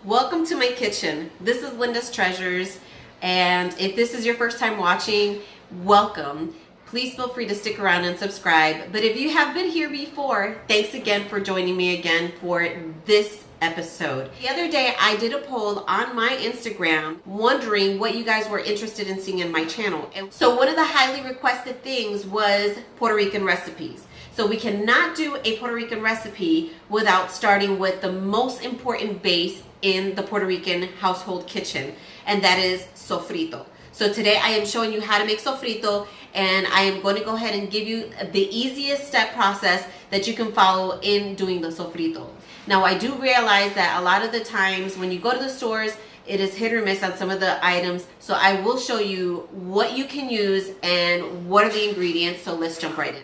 Welcome to my kitchen. This is Linda's Treasures, and if this is your first time watching, welcome. Please feel free to stick around and subscribe. But if you have been here before, thanks again for joining me again for this episode. The other day I did a poll on my Instagram wondering what you guys were interested in seeing in my channel. And so one of the highly requested things was Puerto Rican recipes. So we cannot do a Puerto Rican recipe without starting with the most important base in the Puerto Rican household kitchen, and that is sofrito. So today I am showing you how to make sofrito, and I am going to go ahead and give you the easiest step process that you can follow in doing the sofrito. Now I do realize that a lot of the times when you go to the stores, it is hit or miss on some of the items. So I will show you what you can use and what are the ingredients. So let's jump right in.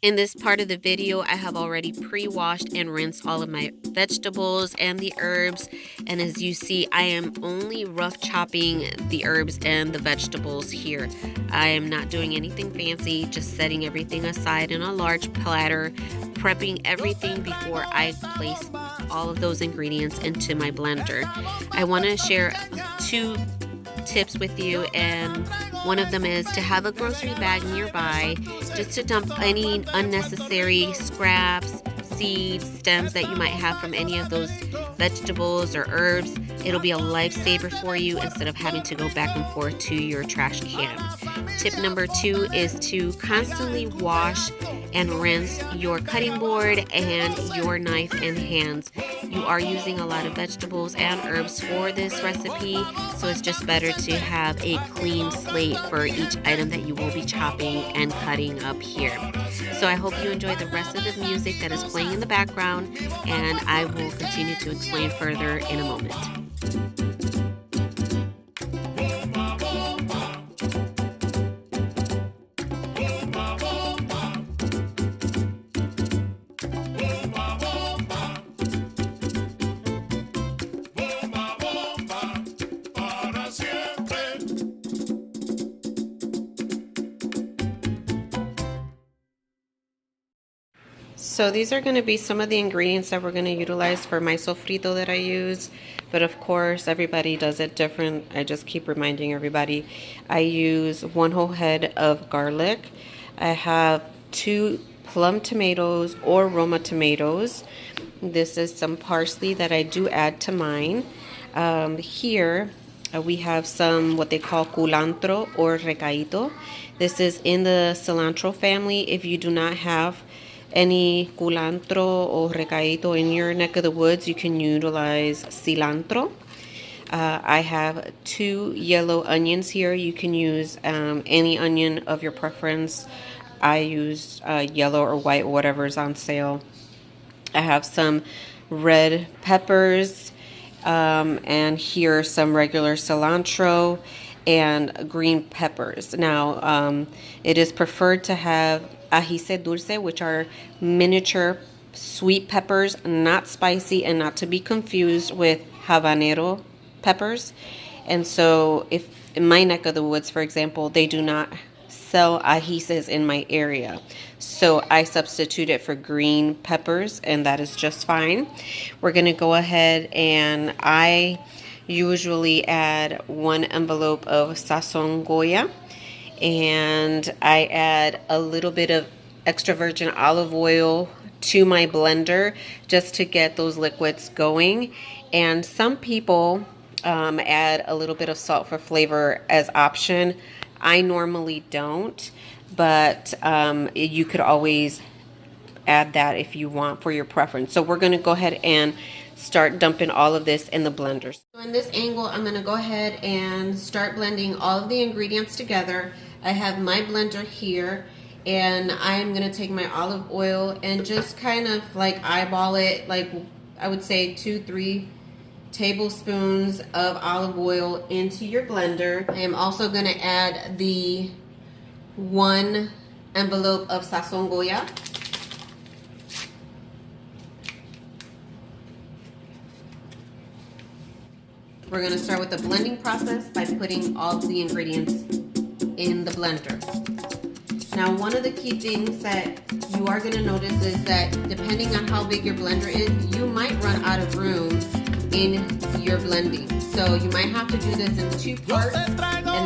In this part of the video, I have already pre-washed and rinsed all of my vegetables and the herbs. And as you see, I am only rough chopping the herbs and the vegetables here. I am not doing anything fancy, just setting everything aside in a large platter, prepping everything before I place all of those ingredients into my blender. I want to share two tips with you, and one of them is to have a grocery bag nearby just to dump any unnecessary scraps, seeds, stems that you might have from any of those vegetables or herbs. It'll be a lifesaver for you instead of having to go back and forth to your trash can. Tip number 2 is to constantly wash and rinse your cutting board and your knife and hands. You are using a lot of vegetables and herbs for this recipe, so it's just better to have a clean slate for each item that you will be chopping and cutting up here. So I hope you enjoy the rest of the music that is playing in the background, and I will continue to explain further in a moment. So these are going to be some of the ingredients that we're going to utilize for my sofrito that I use. But of course, everybody does it different. I just keep reminding everybody. I use 1 whole head of garlic. I have 2 plum tomatoes or Roma tomatoes. This is some parsley that I do add to mine. Here we have some what they call culantro or recao. This is in the cilantro family. If you do not have any culantro or recao in your neck of the woods, you can utilize cilantro. I have 2 yellow onions here. You can use any onion of your preference. I use yellow or white, whatever is on sale. I have some red peppers, and here are some regular cilantro and green peppers. Now, it is preferred to have ajices dulce, which are miniature sweet peppers, not spicy and not to be confused with habanero peppers. And so if in my neck of the woods, for example, they do not sell ajices in my area, so I substitute it for green peppers, and that is just fine. We're going to go ahead, and I usually add 1 envelope of sazón Goya, and I add a little bit of extra virgin olive oil to my blender just to get those liquids going. And some people add a little bit of salt for flavor as option. I normally don't, but you could always add that if you want for your preference. So we're going to go ahead and start dumping all of this in the blender. So in this angle, I'm going to go ahead and start blending all of the ingredients together. I have my blender here, and I'm going to take my olive oil and just kind of like eyeball it, like I would say 2-3 tablespoons of olive oil into your blender. I am also going to add the 1 envelope of sazón Goya. We're going to start with the blending process by putting all of the ingredients in the blender. Now, one of the key things that you are going to notice is that depending on how big your blender is, you might run out of room in your blending. So you might have to do this in 2 parts, and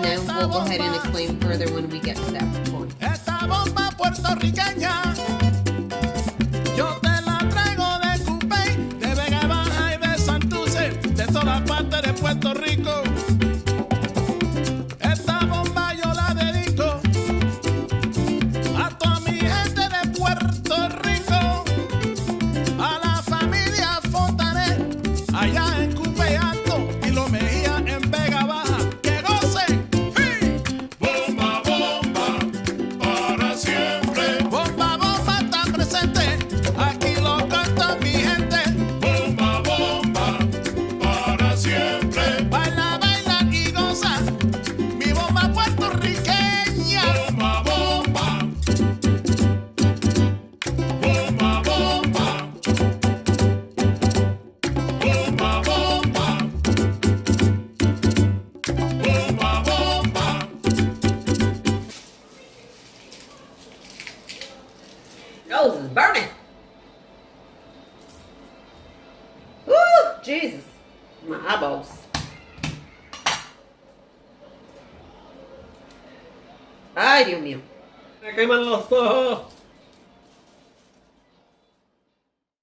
then we'll go ahead and explain further when we get to that point. Esta bomba puertorriqueña, yo te la traigo de Cupey, de Vega Baja y de Santurce, de toda parte de Puerto Rico. Esta bomba yo la dedico a toda mi gente de Puerto Rico, a la familia Fontanet, allá en Cupey Alto y Lo Mejía en Vega Baja. ¡Que gocen! ¡Sí! Bomba, bomba, para siempre. Bomba, bomba está presente, aquí lo canta mi gente. Bomba, bomba, para siempre. Baila, baila y goza, mi bomba puertorriqueña. Bomba, bomba. Bomba, bomba. Bomba, bomba. Bomba, bomba. Nose is burning. Woo! Jesus. My eyeballs. Ay, Dios mío. Me queman los ojos.